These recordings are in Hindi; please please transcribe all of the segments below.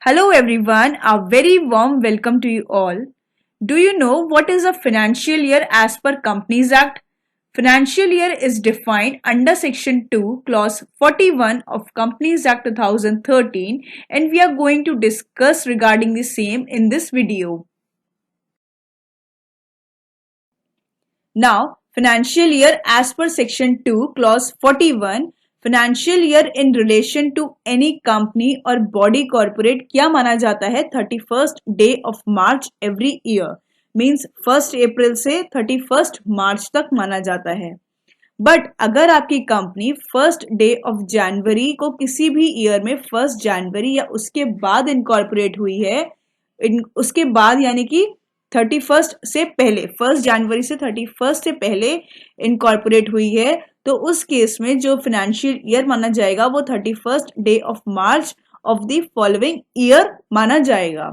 Hello everyone, a very warm welcome to you all. Do you know what is a financial year as per Companies Act? Financial year is defined under section 2 clause 41 of Companies Act 2013 and we are going to discuss regarding the same in this video. Now, financial year as per section 2 clause 41 financial year in relation to any company और बॉडी कॉर्पोरेट क्या माना जाता है 31st of March every year means 1 अप्रैल से 31 मार्च तक माना जाता है। बट अगर आपकी कंपनी 1 ऑफ जनवरी को किसी भी ईयर में 1 जनवरी या उसके बाद इनकॉर्पोरेट हुई है, उसके बाद यानी कि 31 से पहले 1 जनवरी से 31 से पहले इनकॉर्पोरेट हुई है, तो उस केस में जो फाइनेंशियल ईयर माना जाएगा वो 31 of March of the following year माना जाएगा।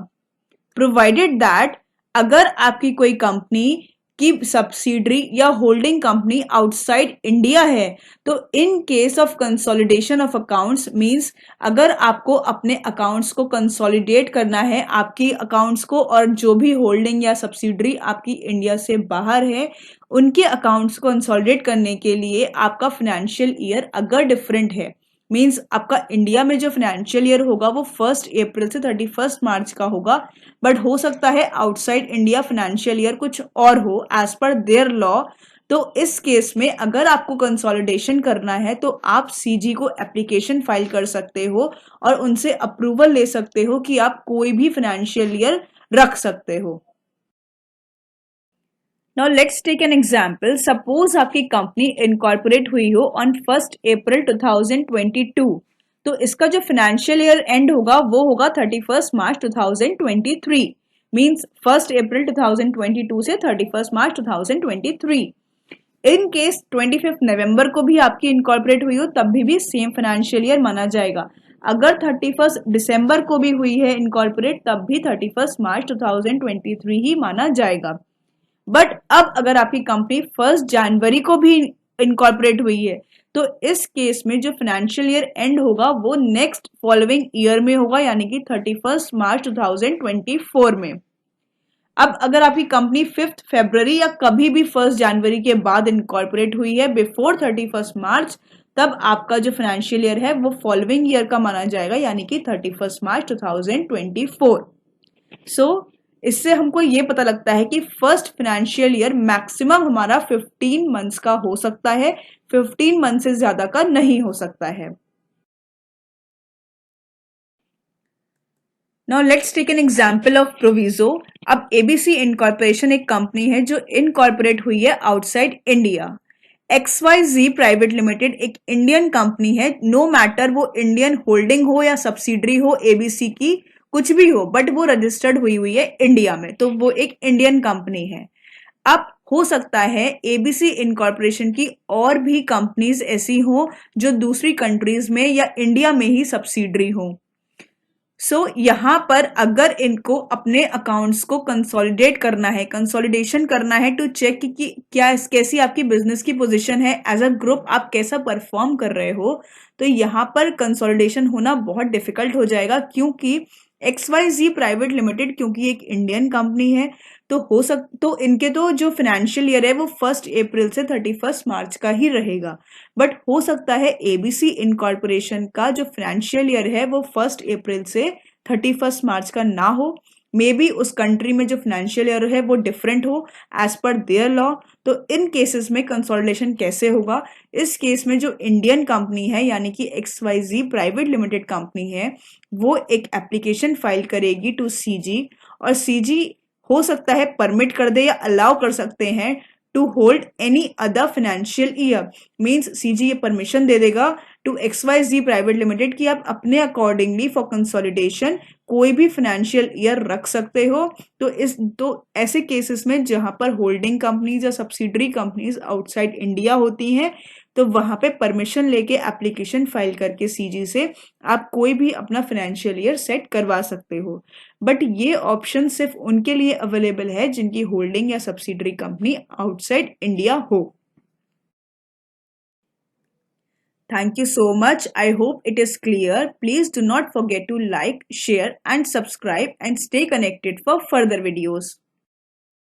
प्रोवाइडेड दैट अगर आपकी कोई कंपनी की सब्सिडरी या होल्डिंग कंपनी आउटसाइड इंडिया है, तो in case of consolidation of accounts means अगर आपको अपने अकाउंट्स को कंसोलिडेट करना है, आपकी अकाउंट्स को, और जो भी होल्डिंग या सब्सिडरी आपकी इंडिया से बाहर है उनके अकाउंट्स को कंसोलिडेट करने के लिए आपका फाइनेंशियल ईयर अगर डिफरेंट है, मींस आपका इंडिया में जो फाइनेंशियल ईयर होगा वो 1 अप्रैल से 31 मार्च का होगा, बट हो सकता है आउटसाइड इंडिया फाइनेंशियल ईयर कुछ और हो एज पर देयर लॉ। तो इस केस में अगर आपको कंसोलिडेशन करना है तो आप सीजी को एप्लीकेशन फाइल कर सकते हो और उनसे अप्रूवल ले सकते हो कि आप कोई भी फाइनेंशियल ईयर रख सकते हो। Now let's take an example. Suppose आपकी कंपनी इनकॉर्पोरेट हुई हो ऑन 1 अप्रैल 2022, तो इसका जो फाइनेंशियल ईयर एंड होगा वो होगा 31 मार्च 2023 मींस 1 अप्रैल 2022 से 31 मार्च 2023। इन केस 25 नवंबर को भी आपकी इनकॉर्पोरेट हुई हो तब भी सेम फाइनेंशियल ईयर माना जाएगा। अगर 31 दिसंबर को भी हुई है इनकॉर्पोरेट तब भी 31 मार्च 2023 ही माना जाएगा। बट अब अगर आपकी कंपनी 1 जनवरी को भी इनकॉर्पोरेट हुई है तो इस केस में जो फाइनेंशियल ईयर एंड होगा वो नेक्स्ट फॉलोइंग ईयर में होगा यानी कि 31 मार्च 2024 में। अब अगर आपकी कंपनी 5 फरवरी या कभी भी 1 जनवरी के बाद इनकॉर्पोरेट हुई है बिफोर 31 मार्च, तब आपका जो फाइनेंशियल ईयर है वो फॉलोइंग ईयर का माना जाएगा यानी कि 31 मार्च 2024। सो इससे हमको ये पता लगता है कि फर्स्ट फाइनेंशियल ईयर मैक्सिमम हमारा 15 मंथ्स का हो सकता है, 15 मंथ से ज्यादा का नहीं हो सकता है। Now let's take an example of proviso. अब एबीसी इनकॉर्पोरेशन एक कंपनी है जो इनकॉर्पोरेट हुई है outside India. XYZ private limited एक इंडियन कंपनी है, नो मैटर वो इंडियन होल्डिंग हो या सब्सिडरी हो एबीसी की, कुछ भी हो, बट वो रजिस्टर्ड हुई है इंडिया में, तो वो एक इंडियन कंपनी है। अब हो सकता है एबीसी इनकॉर्पोरेशन की और भी कंपनीज ऐसी हो जो दूसरी कंट्रीज में या इंडिया में ही सब्सिडरी हो। सो यहाँ पर अगर इनको अपने अकाउंट्स को कंसोलिडेट करना है, कंसोलिडेशन करना है टू चेक कि क्या कैसी आपकी बिजनेस की पोजीशन है, एज अ ग्रुप आप कैसा परफॉर्म कर रहे हो, तो यहाँ पर कंसोलिडेशन होना बहुत डिफिकल्ट हो जाएगा क्योंकि XYZ प्राइवेट लिमिटेड क्योंकि एक इंडियन कंपनी है तो इनके तो जो फाइनेंशियल ईयर है वो 1 अप्रैल से 31 मार्च का ही रहेगा। बट हो सकता है एबीसी इनकॉर्पोरेशन का जो फाइनेंशियल ईयर है वो 1 अप्रैल से 31 मार्च का ना हो, मे बी उस कंट्री में जो फाइनेंशियल ईयर है वो डिफरेंट हो एज पर देयर लॉ। तो इन केसेस में कंसोलिडेशन कैसे होगा? इस केस में जो इंडियन कंपनी है यानी कि XYZ प्राइवेट लिमिटेड कंपनी है वो एक एप्लीकेशन फाइल करेगी टू सीजी, और सीजी हो सकता है परमिट कर दे या अलाउ कर सकते हैं to hold any other financial year, means CG ये परमिशन दे देगा टू XYZ प्राइवेट लिमिटेड कि आप अपने अकॉर्डिंगली फॉर कंसोलिडेशन कोई भी फाइनेंशियल ईयर रख सकते हो। तो ऐसे केसेस में जहां पर होल्डिंग कंपनीज या सब्सिडरी कंपनीज आउटसाइड इंडिया होती हैं तो वहां पे परमिशन लेके एप्लीकेशन फाइल करके सीजी से आप कोई भी अपना फाइनेंशियल ईयर सेट करवा सकते हो। बट ये ऑप्शन सिर्फ उनके लिए अवेलेबल है जिनकी होल्डिंग या सब्सिडरी कंपनी आउटसाइड इंडिया हो। Thank you so much. I hope it is clear. Please do not forget to like, share, and subscribe and stay connected for further videos.